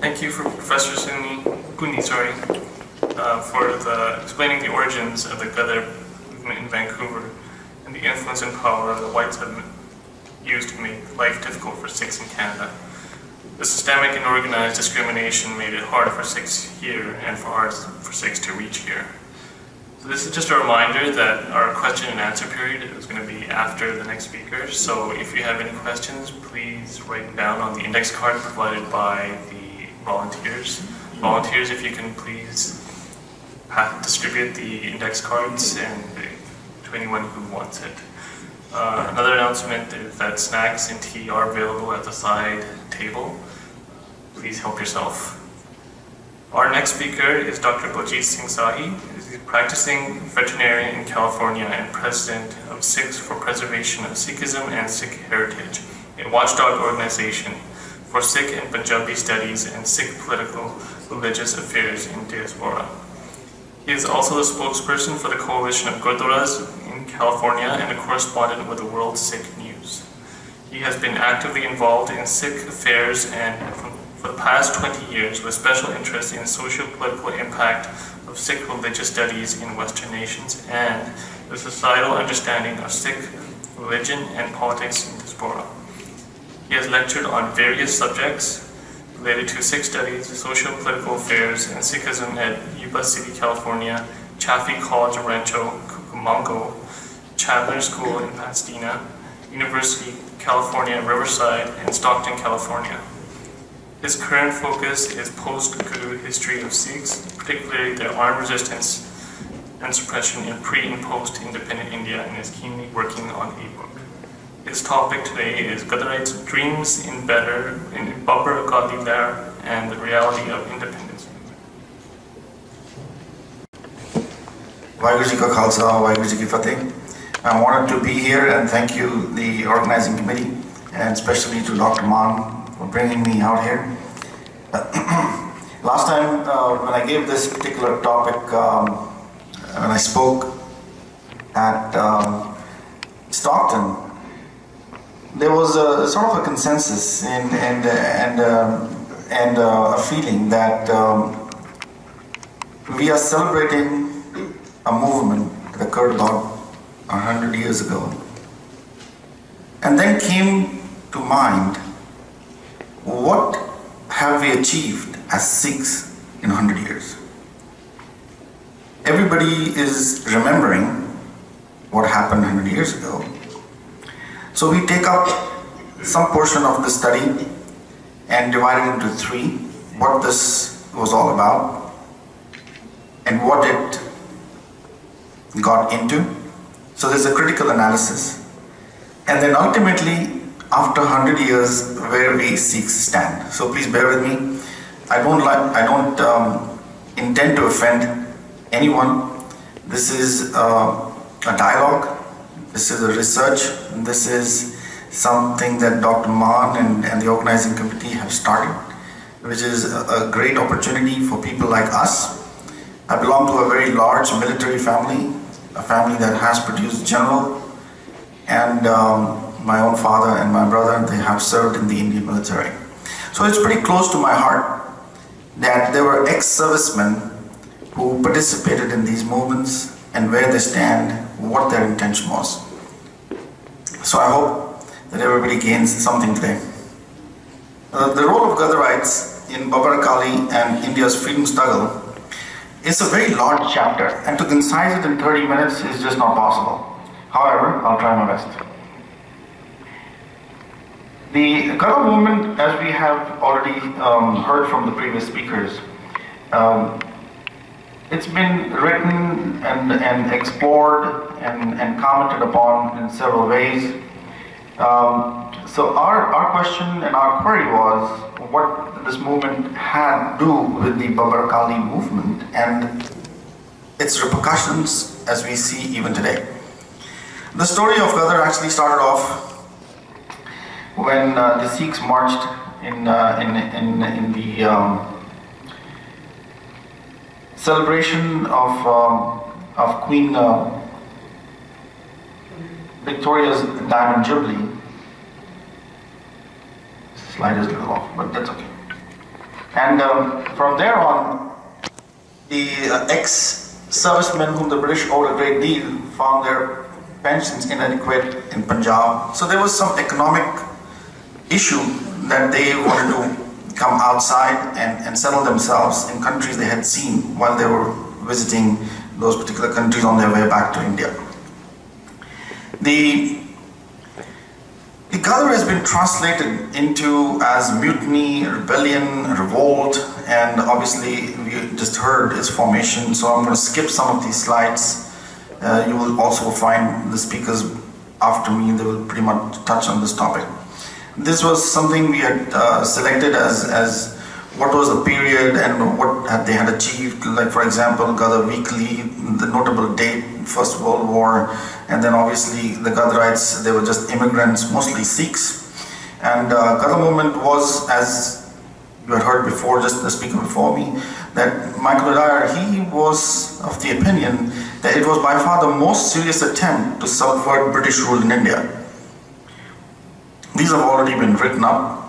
Thank you for Professor Kuni, for explaining the origins of the Gadar movement in Vancouver and the influence and power the whites have used to make life difficult for Sikhs in Canada. The systemic and organized discrimination made it hard for Sikhs here and hard for Sikhs to reach here. So this is just a reminder that our question and answer period is going to be after the next speaker. So if you have any questions, please write them down on the index card provided by the volunteers. Volunteers, if you can please distribute the index cards to anyone who wants it. Another announcement is that snacks and tea are available at the side table. Please help yourself. Our next speaker is Dr. Baljeet Singh Sahi. He's a practicing veterinarian in California and president of Sikhs for Preservation of Sikhism and Sikh Heritage, a watchdog organization for Sikh and Punjabi studies and Sikh political religious affairs in diaspora. He is also the spokesperson for the Coalition of Gurdwaras in California and a correspondent with the World Sikh News. He has been actively involved in Sikh affairs and for the past 20 years with special interest in socio-political impact of Sikh religious studies in Western nations and the societal understanding of Sikh religion and politics in diaspora. He has lectured on various subjects related to Sikh studies, socio-political affairs, and Sikhism at Yuba City, California, Chaffey College of Rancho Cucamonga, Chandler School in Pasadena, University of California, Riverside, and Stockton, California. His current focus is post-Guru history of Sikhs, particularly their armed resistance and suppression in pre- and post-independent India, and is keenly working on a book. His topic today is Gadarites' dreams in Babbar Gadar Lehar and the reality of independence. Waheguru Ji Ka Khalsa, Waheguru Ji Ki Fateh. I'm honored to be here and thank you, the organizing committee, and especially to Dr. Maan for bringing me out here. Last time when I gave this particular topic, when I spoke at Stockton, there was a sort of a consensus and a feeling that we are celebrating a movement that occurred about 100 years ago. And then came to mind, what have we achieved as Sikhs in 100 years? Everybody is remembering what happened 100 years ago. So we take up some portion of the study and divide it into three, what this was all about and what it got into. So there's a critical analysis. And then ultimately, after 100 years, where we Sikhs stand. So please bear with me. I don't intend to offend anyone. This is a dialogue. This is a research. This is something that Dr. Maan and the organizing committee have started, which is a great opportunity for people like us. I belong to a very large military family, a family that has produced general, and my own father and my brother, they have served in the Indian military. So it's pretty close to my heart that there were ex-servicemen who participated in these movements and where they stand, what their intention was. So I hope that everybody gains something today. The role of Gadarites in Babbar Kali and India's freedom struggle is a very large chapter, and to concise it in 30 minutes is just not possible. However, I'll try my best. The Gadar movement, as we have already heard from the previous speakers, it's been written and explored and commented upon in several ways. So our question and our query was what this movement had to do with the Babbar Kali movement and its repercussions as we see even today. The story of Gadar actually started off when the Sikhs marched in the celebration of Queen Victoria's Diamond Jubilee. This slide is a little off, but that's okay. And from there on, the ex-servicemen whom the British owed a great deal found their pensions inadequate in Punjab. So there was some economic issue that they wanted to come outside and settle themselves in countries they had seen while they were visiting those particular countries on their way back to India. The Gadar has been translated into as mutiny, rebellion, revolt, and obviously we just heard its formation, so I'm going to skip some of these slides. You will also find the speakers after me, they will pretty much touch on this topic. This was something we had selected as what was the period and what they had achieved. Like, for example, Gadar Weekly, the notable date, First World War, and then obviously the Gadarites, they were just immigrants, mostly Sikhs. And Gadar movement was, as you had heard before, just the speaker before me, that Michael Dyer, he was of the opinion that it was by far the most serious attempt to subvert British rule in India. These have already been written up.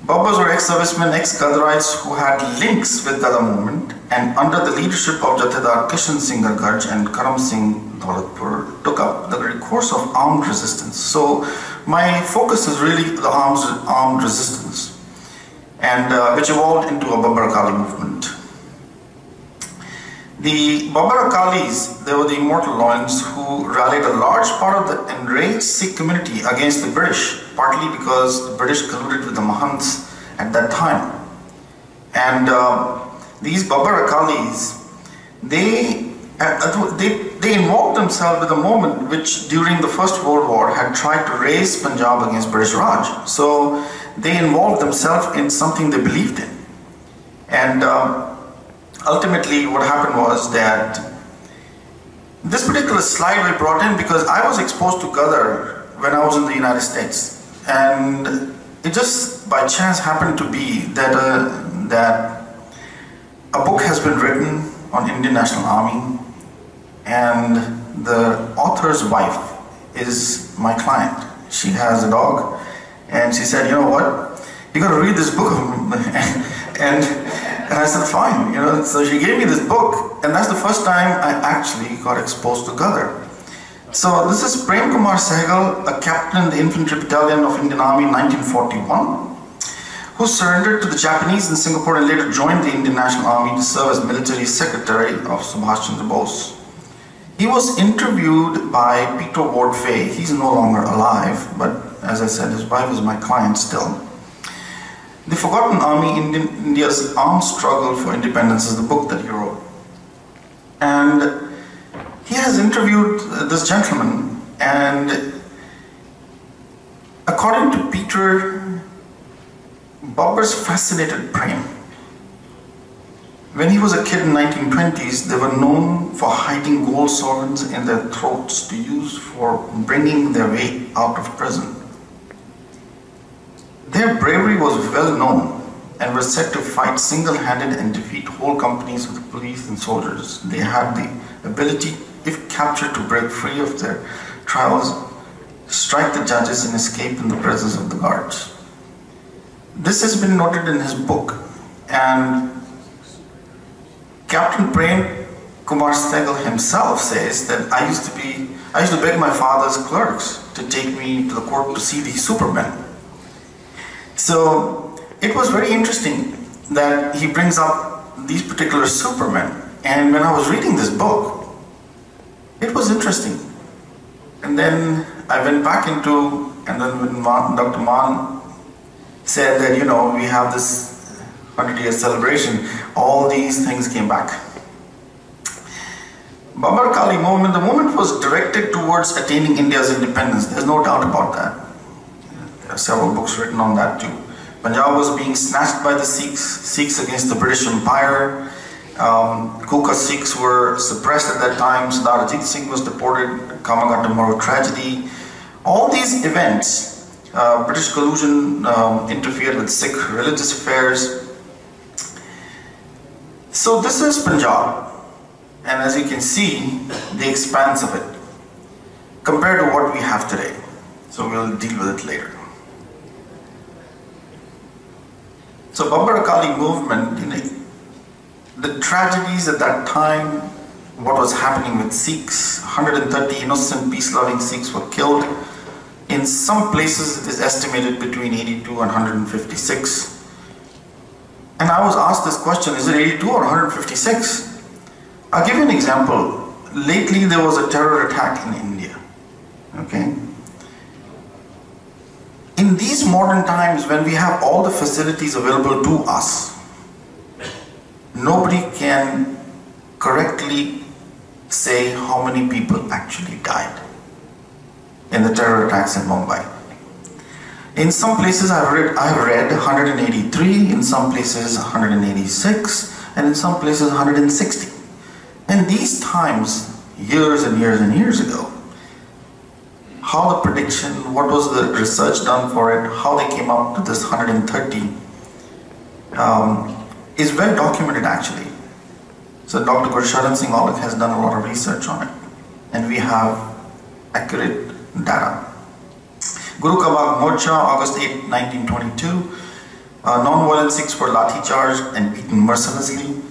Babbas were ex-servicemen, ex-Gadarites who had links with Gadar movement, and under the leadership of Jathedar Kishan Singh Garg and Karam Singh Daulatpur took up the course of armed resistance. So my focus is really the armed resistance, and which evolved into a Babbar Akali movement. The Babbar Akalis, they were the immortal loins who rallied a large part of the enraged Sikh community against the British, partly because the British colluded with the Mahants at that time. And these Babbar Akalis, they involved themselves with a movement which during the First World War had tried to raise Punjab against British Raj. So they involved themselves in something they believed in. And ultimately what happened was that this particular slide we brought in because I was exposed to Gadar when I was in the United States, and it just by chance happened to be that that a book has been written on Indian National Army, and the author's wife is my client. She has a dog, and she said, you know what, you got to read this book. And I said, fine, you know. So she gave me this book, and that's the first time I actually got exposed to Gadar. So this is Prem Kumar Sehgal, a captain in the Infantry Battalion of Indian Army in 1941, who surrendered to the Japanese in Singapore and later joined the Indian National Army to serve as military secretary of Subhash Chandra Bose. He was interviewed by Peter Ward Fay. He's no longer alive, but as I said, his wife is my client still. The Forgotten Army, India's Armed Struggle for Independence is the book that he wrote. And he has interviewed this gentleman, and according to Peter, Babbars fascinated Prem. When he was a kid in the 1920s, they were known for hiding gold sovereigns in their throats to use for bringing their way out of prison. Their bravery was well known and were said to fight single-handed and defeat whole companies of the police and soldiers. They had the ability, if captured, to break free of their trials, strike the judges and escape in the presence of the guards. This has been noted in his book, and Captain Prem Kumar Sehgal himself says that I used to beg my father's clerks to take me to the court to see these supermen. So it was very interesting that he brings up these particular supermen, and when I was reading this book, it was interesting. And then I went back into, and then when Dr. Mann said that, you know, we have this 100-year celebration, all these things came back. Babbar Akali movement, the movement was directed towards attaining India's independence. There's no doubt about that. There are several books written on that too. Punjab was being snatched by the Sikhs against the British Empire. Kuka Sikhs were suppressed at that time. Sardar Baljeet Singh was deported. Kamagata Moro tragedy. All these events, British collusion interfered with Sikh religious affairs. So this is Punjab, and as you can see, the expanse of it compared to what we have today. So we'll deal with it later. So Babbar Akali movement, the tragedies at that time, what was happening with Sikhs, 130 innocent peace-loving Sikhs were killed. In some places it is estimated between 82 and 156. And I was asked this question, is it 82 or 156? I'll give you an example. Lately there was a terror attack in India. Okay? In these modern times, when we have all the facilities available to us, nobody can correctly say how many people actually died in the terror attacks in Mumbai. In some places I have read 183, in some places 186, and in some places 160. In these times, years and years and years ago, how the prediction, what was the research done for it, how they came up to this 130 is well documented actually. So Dr. Gursharan Singh Aulik has done a lot of research on it, and we have accurate data. Guru Ka Bagh Morcha, August 8, 1922. Non-violent Sikhs were lathi charged and beaten mercilessly.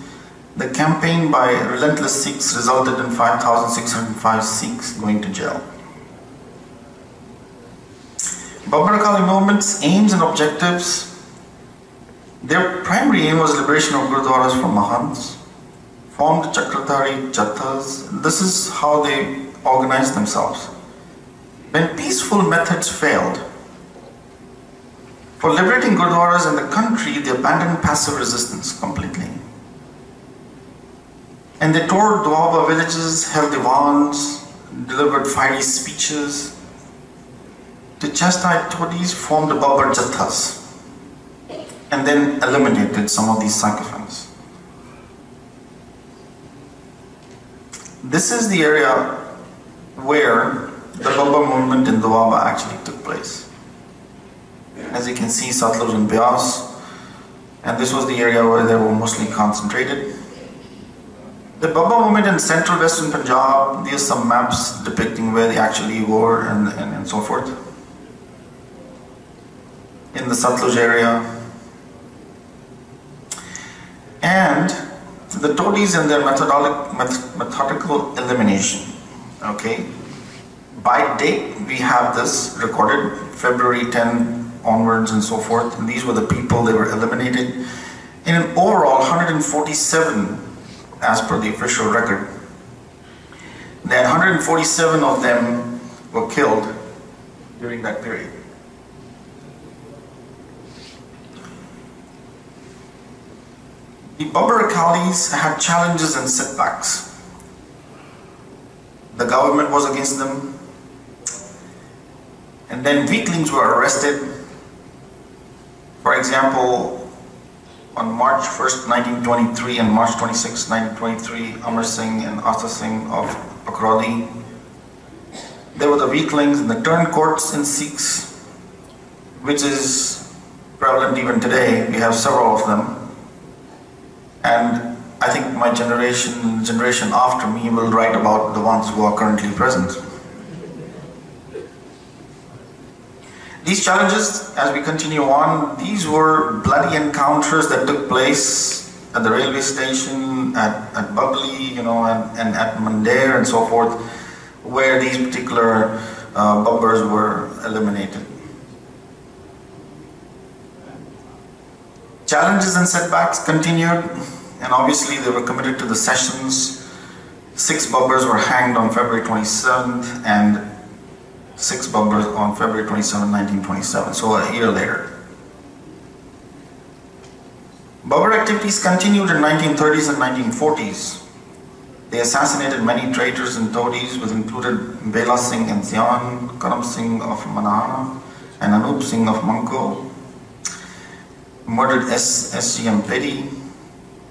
The campaign by relentless Sikhs resulted in 5,605 Sikhs going to jail. Babbar Akali movement's aims and objectives. Their primary aim was liberation of Gurudwaras from Mahants, formed Chakradhari Jathas. This is how they organized themselves. When peaceful methods failed, for liberating Gurudwaras in the country, they abandoned passive resistance completely. And they toured Doaba villages, held divans, delivered fiery speeches. The chastised toadies formed the Babbar Jathas and then eliminated some of these sycophants. This is the area where the Babbar movement in Doaba actually took place. As you can see, Satluj and Beas, and this was the area where they were mostly concentrated. The Babbar movement in central western Punjab, these are some maps depicting where they actually were and so forth. In the Satluj area. And the toadies and their methodical elimination. Okay. By date, we have this recorded, February 10 onwards and so forth. And these were the people, they were eliminated. In an overall 147, as per the official record, that 147 of them were killed during that period. The Babbar Akalis had challenges and setbacks. The government was against them, and then weaklings were arrested. For example, on March 1st, 1923 and March 26, 1923, Amar Singh and Asa Singh of Akrodi. There were the weaklings and the turncoats in Sikhs, which is prevalent even today. We have several of them. And I think my generation after me will write about the ones who are currently present. These challenges, as we continue on, these were bloody encounters that took place at the railway station, at Babli, and at Mandair and so forth, where these particular Babbars were eliminated. Challenges and setbacks continued, and obviously they were committed to the sessions. 6 Babbars were hanged on February 27th and 6 Babbars on February 27, 1927, so a year later. Babbar activities continued in 1930s and 1940s. They assassinated many traitors and toadies, which included Bela Singh and Zian, Karam Singh of Manana, and Anup Singh of Manko. Murdered SGM Pedi.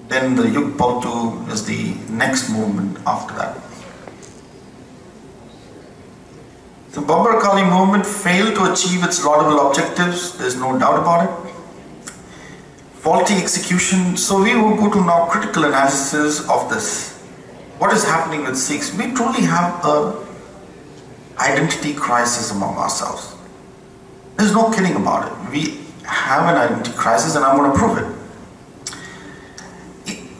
Then the Yug Paltu is the next movement after that. The Babbar Akali movement failed to achieve its laudable objectives, there's no doubt about it. Faulty execution, so we will go to now critical analysis of this. What is happening with Sikhs? We truly have an identity crisis among ourselves. There's no kidding about it. have an identity crisis and I'm going to prove it.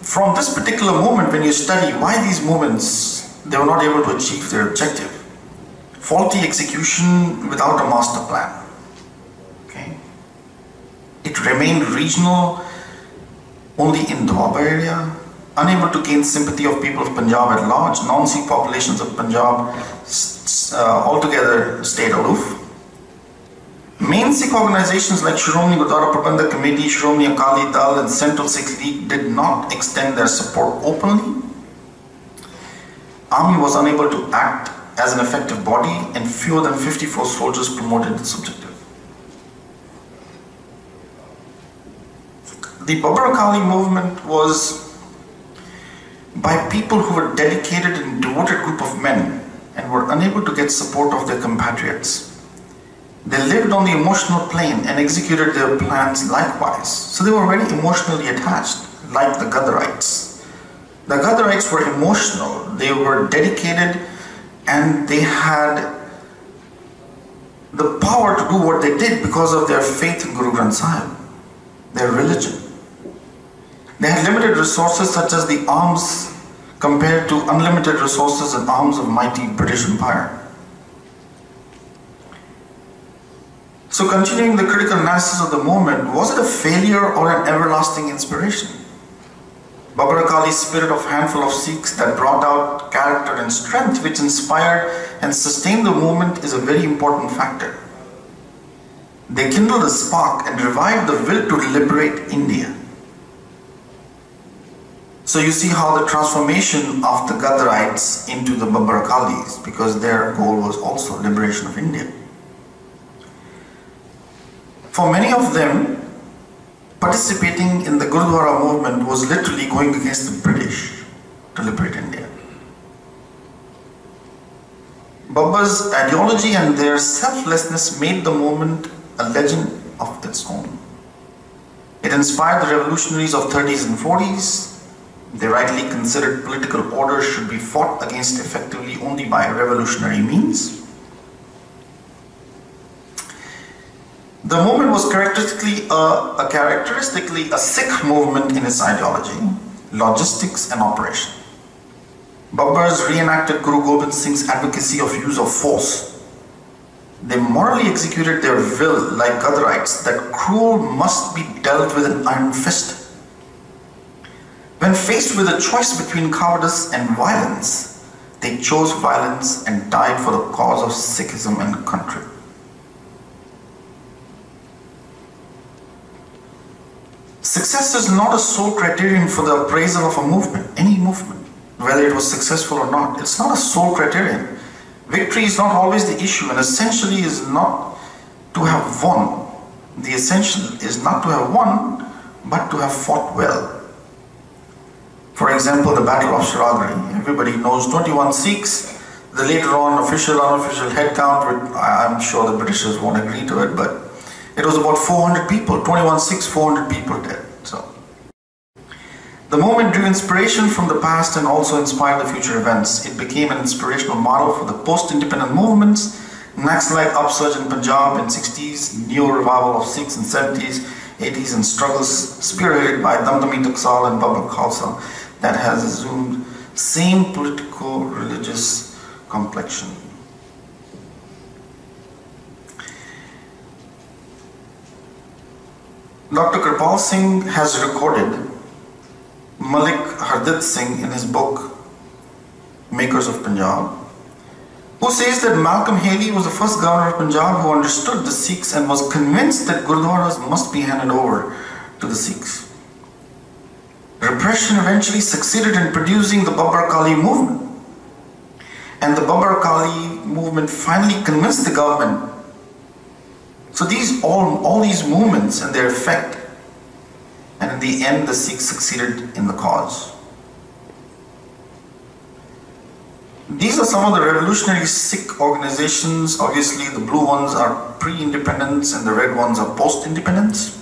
From this particular moment, when you study why these movements, they were not able to achieve their objective. Faulty execution without a master plan. Okay. It remained regional only in Doaba area, unable to gain sympathy of people of Punjab at large. Non-Sikh populations of Punjab altogether stayed aloof. Main Sikh organizations like Shiromani Gurdwara Prabandhak Committee, Shiromani Akali Dal and Central Sikh League did not extend their support openly. Army was unable to act as an effective body and fewer than 54 soldiers promoted its objective. The Babbar Akali movement was by people who were dedicated and devoted group of men and were unable to get support of their compatriots. They lived on the emotional plane and executed their plans likewise. So they were very emotionally attached, like the Gadarites. The Gadarites were emotional, they were dedicated, and they had the power to do what they did because of their faith in Guru Granth Sahib, their religion. They had limited resources such as the arms compared to unlimited resources and arms of mighty British Empire. So continuing the critical analysis of the movement, was it a failure or an everlasting inspiration? Babbar Akali's spirit of handful of Sikhs that brought out character and strength which inspired and sustained the movement is a very important factor. They kindled a spark and revived the will to liberate India. So you see how the transformation of the Gadarites into the Babbar Akalis, because their goal was also liberation of India. For many of them, participating in the Gurdwara movement was literally going against the British to liberate India. Babbar's ideology and their selflessness made the movement a legend of its own. It inspired the revolutionaries of 30s and 40s. They rightly considered political order should be fought against effectively only by revolutionary means. The movement was characteristically a Sikh movement in its ideology, logistics and operation. Babbars reenacted Guru Gobind Singh's advocacy of use of force. They morally executed their will like Gadarites that cruel must be dealt with an iron fist. When faced with a choice between cowardice and violence, they chose violence and died for the cause of Sikhism and country. Success is not a sole criterion for the appraisal of a movement, any movement, whether it was successful or not. It's not a sole criterion. Victory is not always the issue, and essentially is not to have won. The essential is not to have won, but to have fought well. For example, the Battle of Shiragri. Everybody knows 21 Sikhs. The later on official, unofficial head count, I'm sure the Britishers won't agree to it, but it was about 400 people, 21 Sikhs, 400 people dead. So, the movement drew inspiration from the past and also inspired the future events. It became an inspirational model for the post-independent movements, Naxalite upsurge in Punjab in 60s, neo-revival of Sikhs in 70s, 80s, and struggles spearheaded by Damdami Taksal and Babbar Khalsa that has assumed same political religious complexion. Dr. Kripal Singh has recorded Malik Hardit Singh in his book Makers of Punjab, who says that Malcolm Haley was the first governor of Punjab who understood the Sikhs and was convinced that Gurdwaras must be handed over to the Sikhs. Repression eventually succeeded in producing the Babbar Akali movement, and the Babbar Akali movement finally convinced the government. So all these movements and their effect, and in the end the Sikhs succeeded in the cause. These are some of the revolutionary Sikh organizations. Obviously the blue ones are pre-independence and the red ones are post-independence.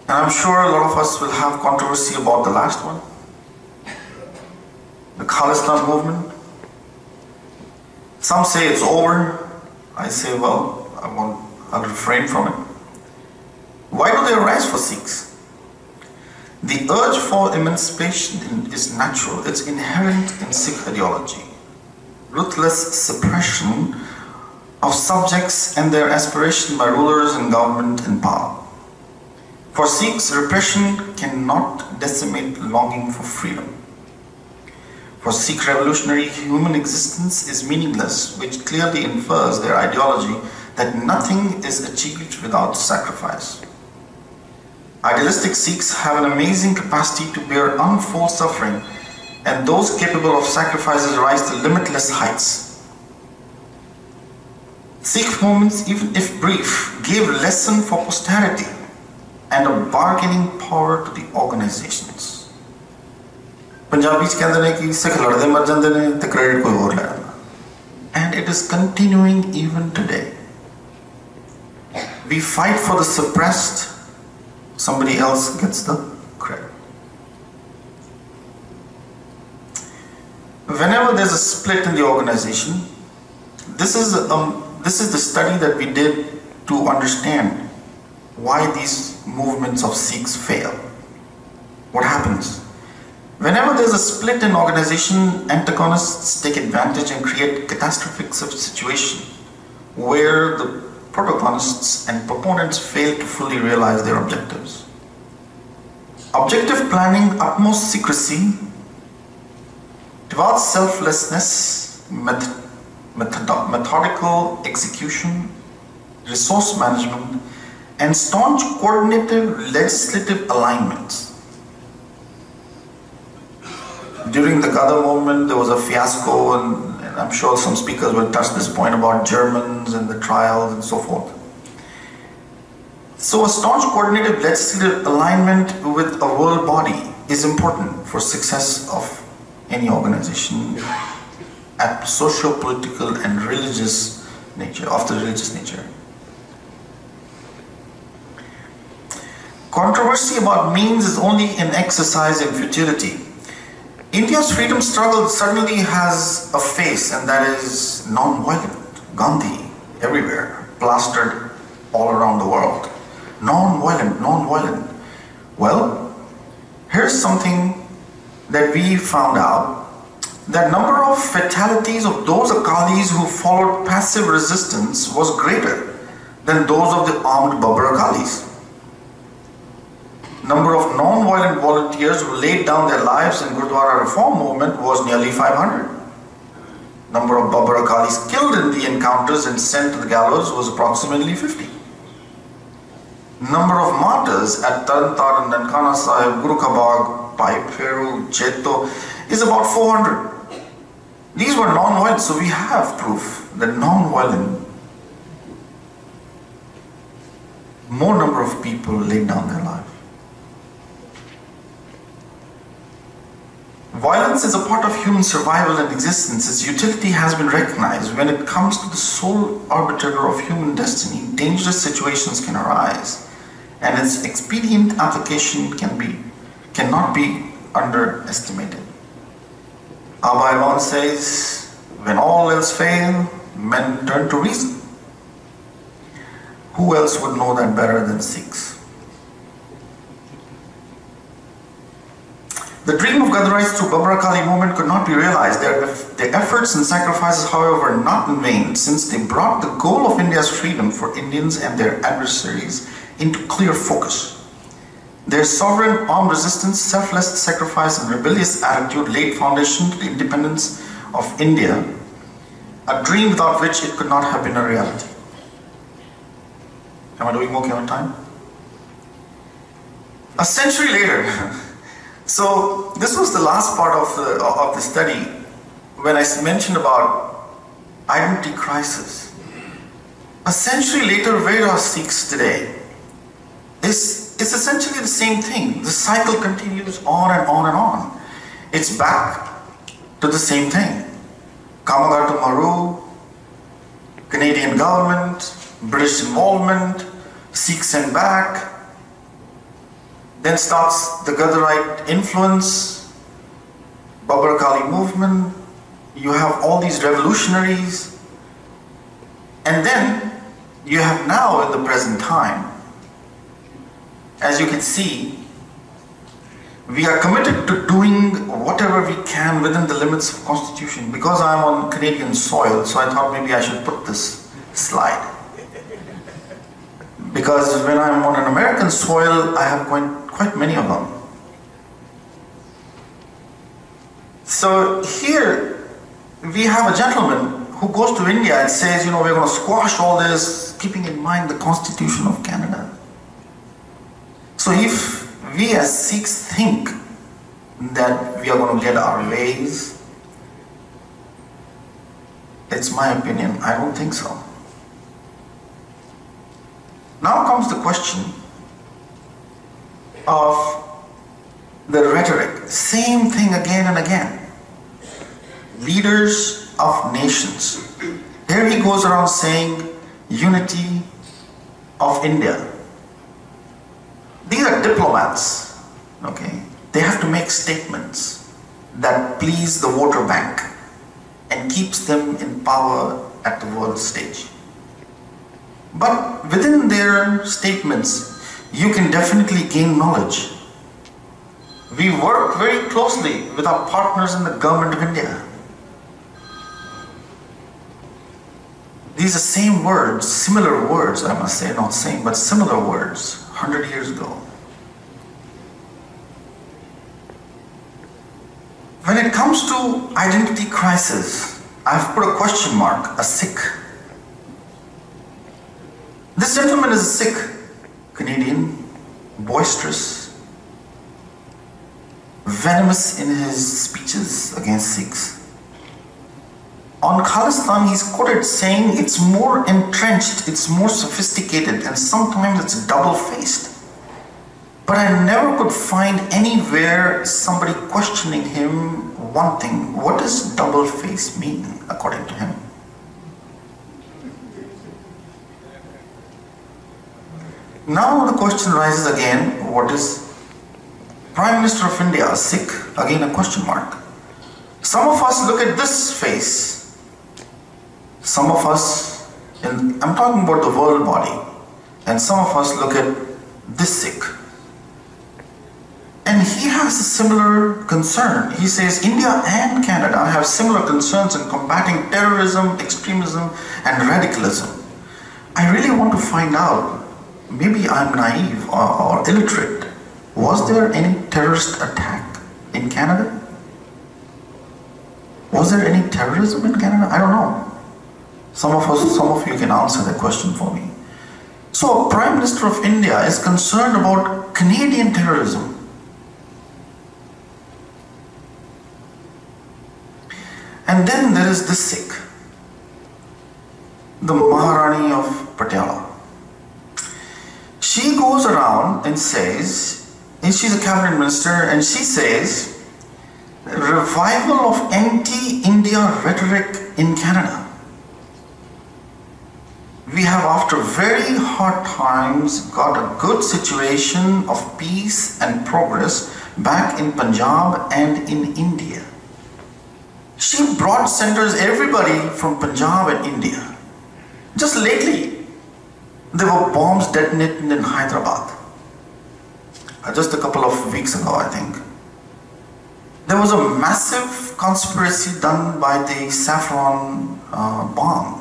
And I'm sure a lot of us will have controversy about the last one, the Khalistan movement. Some say it's over. I say, well, I'll refrain from it. Why do they arise for Sikhs? The urge for emancipation is natural. It's inherent in Sikh ideology. Ruthless suppression of subjects and their aspiration by rulers and government in power. For Sikhs, repression cannot decimate longing for freedom. For Sikh revolutionary, human existence is meaningless, which clearly infers their ideology that nothing is achieved without sacrifice. Idealistic Sikhs have an amazing capacity to bear untold suffering, and those capable of sacrifices rise to limitless heights. Sikh movements, even if brief, gave lesson for posterity and a bargaining power to the organizations. Punjabi च कहंदे ने कि सिख लड़दे मर जांदे ने ते credit कोई होर ले आंदा. And it is continuing even today. We fight for the suppressed, somebody else gets the credit. Whenever there's a split in the organization, this is the study that we did to understand why these movements of Sikhs fail. What happens? Whenever there's a split in organization, antagonists take advantage and create catastrophic situation where the protagonists and proponents fail to fully realize their objectives. Objective planning, utmost secrecy, devout selflessness, methodical execution, resource management, and staunch coordinative legislative alignments. During the Gadar movement, there was a fiasco, and I'm sure some speakers will touch this point about Germans and the trials and so forth. So a staunch coordinative legislative alignment with a world body is important for success of any organization at social, political, and religious nature, of the religious nature. Controversy about means is only an exercise in futility. India's freedom struggle suddenly has a face, and that is non-violent. Gandhi, everywhere, plastered all around the world. Non-violent, non-violent. Well, here's something that we found out. The number of fatalities of those Akalis who followed passive resistance was greater than those of the armed Babbar Akalis. Number of non-violent volunteers who laid down their lives in Gurdwara reform movement was nearly 500. Number of Babbar Akalis killed in the encounters and sent to the gallows was approximately 50. Number of martyrs at Taran Taran, Nankana Sahib, Guru Kabag, Pai Pheru, Cheto is about 400. These were non-violent, so we have proof that non-violent, more number of people laid down their lives. Violence is a part of human survival and existence. Its utility has been recognized. When it comes to the sole arbiter of human destiny, dangerous situations can arise, and its expedient application cannot be underestimated. Abba Ivan says, when all else fail, men turn to reason. Who else would know that better than Sikhs? The dream of Gadarites through Babbar Akali movement could not be realized. Their efforts and sacrifices, however, are not in vain, since they brought the goal of India's freedom for Indians and their adversaries into clear focus. Their sovereign armed resistance, selfless sacrifice, and rebellious attitude laid foundation to the independence of India, a dream without which it could not have been a reality. Am I doing okay on time? A century later, so this was the last part of the study when I mentioned about identity crisis. A century later, where are Sikhs today? It's essentially the same thing. The cycle continues on and on and on. It's back to the same thing. Kamagar to Maru, Canadian government, British involvement, Sikhs sent back. Then starts the Gadarite influence, Babbar Akali movement. You have all these revolutionaries. And then you have now in the present time as you can see, we are committed to doing whatever we can within the limits of Constitution. Because I'm on Canadian soil, so I thought maybe I should put this slide. Because when I'm on an American soil, I have quite many of them. So here we have a gentleman who goes to India and says, you know, we're going to squash all this, keeping in mind the Constitution of Canada. So if we as Sikhs think that we are going to get our ways, it's my opinion, I don't think so. Now comes the question of the rhetoric. Same thing again and again. Leaders of nations. Here he goes around saying unity of India. These are diplomats, okay? They have to make statements that please the voter bank and keeps them in power at the world stage. But within their statements, you can definitely gain knowledge. We work very closely with our partners in the government of India. These are same words, similar words, I must say, not same, but similar words, 100 years ago. When it comes to identity crisis, I've put a question mark, a Sikh. This gentleman is a Sikh, Canadian, boisterous, venomous in his speeches against Sikhs. On Khalistan, he's quoted saying it's more entrenched, it's more sophisticated, and sometimes it's double-faced. But I never could find anywhere somebody questioning him one thing. What does double-faced mean, according to him? Now the question rises again, what is Prime Minister of India, a Sikh? Again a question mark. Some of us look at this face. Some of us, I'm talking about the world body, and some of us look at this Sikh. And he has a similar concern. He says India and Canada have similar concerns in combating terrorism, extremism, and radicalism. I really want to find out, maybe I'm naive or illiterate, was there any terrorist attack in Canada? Was there any terrorism in Canada? I don't know. Some of you can answer that question for me. So, Prime Minister of India is concerned about Canadian terrorism. And then there is the Sikh, the Maharani of Patiala. She goes around and says, and she's a cabinet minister, and she says, revival of anti-India rhetoric in Canada. We have, after very hard times, got a good situation of peace and progress back in Punjab and in India. She brought centers everybody from Punjab and India. Just lately, there were bombs detonated in Hyderabad. Just a couple of weeks ago, I think. There was a massive conspiracy done by the saffron bomb.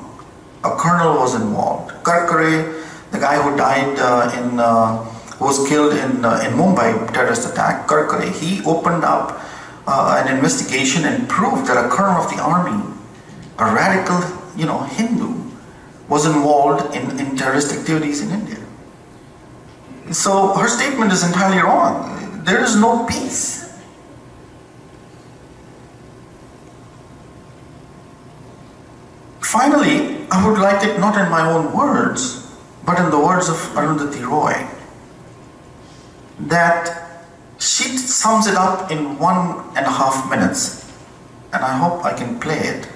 A colonel was involved. Karkare, the guy who died who was killed in Mumbai terrorist attack, Karkare, he opened up an investigation and proved that a colonel of the army, a radical, Hindu, was involved in terrorist activities in India. So her statement is entirely wrong. There is no peace. Finally, I would like it not in my own words, but in the words of Arundhati Roy, that she sums it up in 1.5 minutes, and I hope I can play it.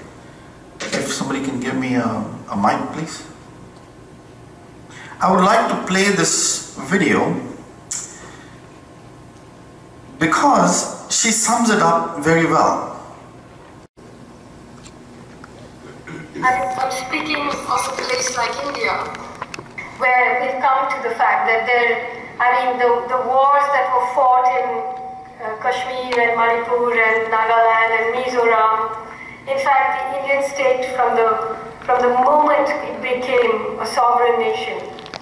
If somebody can give me a mic, please. I would like to play this video because she sums it up very well. I'm speaking of a place like India, where we've come to the fact that there I mean, the wars that were fought in Kashmir and Manipur and Nagaland and Mizoram. In fact, the Indian state, from the moment it became a sovereign nation,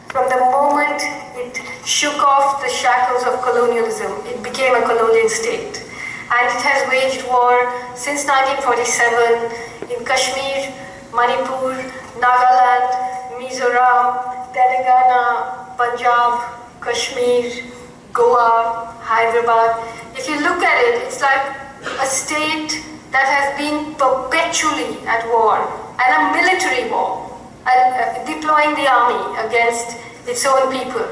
from the moment it shook off the shackles of colonialism, it became a colonial state. And it has waged war since 1947 in Kashmir, Manipur, Nagaland, Mizoram, Telangana, Punjab, Kashmir, Goa, Hyderabad. If you look at it, it's like a state that has been perpetually at war, and a military war, and deploying the army against its own people.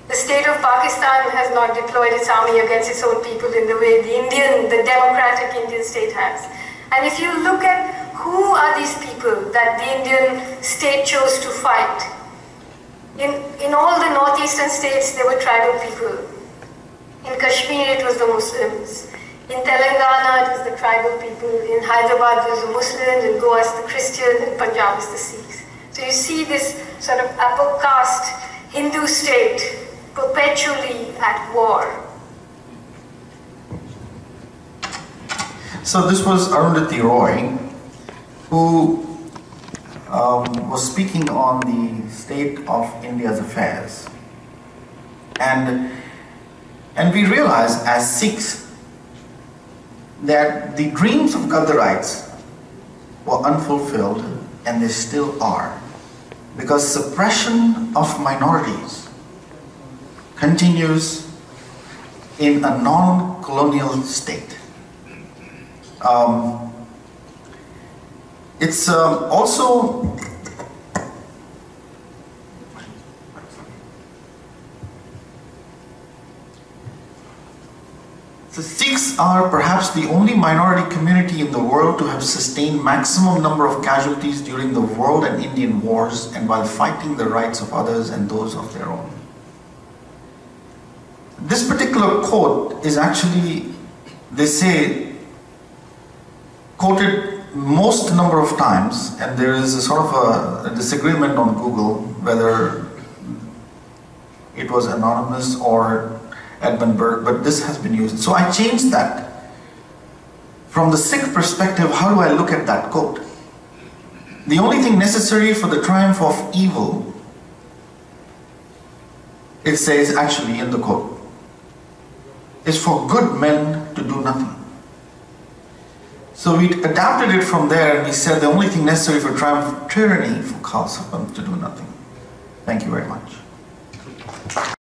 The state of Pakistan has not deployed its army against its own people in the way the democratic Indian state has. And if you look at who are these people that the Indian state chose to fight, in all the northeastern states there were tribal people. In Kashmir it was the Muslims. In Telangana it was the tribal people. In Hyderabad it was the Muslims. In Goa it's the Christians. In Punjab it's the Sikhs. So you see this sort of upper caste Hindu state perpetually at war. So this was Arundhati Roy, who was speaking on the state of India's affairs. And we realized as Sikhs that the dreams of Gadarites were unfulfilled, and they still are, because suppression of minorities continues in a non-colonial state. It's also the Sikhs are perhaps the only minority community in the world to have sustained maximum number of casualties during the world and Indian wars, and while fighting the rights of others and those of their own. This particular quote is actually, they say, quoted most number of times, and there is a sort of a disagreement on Google whether it was anonymous or Edmund Burke, but this has been used. So I changed that. From the Sikh perspective, how do I look at that quote? The only thing necessary for the triumph of evil, it says actually in the quote, is for good men to do nothing. So we adapted it from there, and we said the only thing necessary for triumph of tyranny for Khalsa to do nothing. Thank you very much.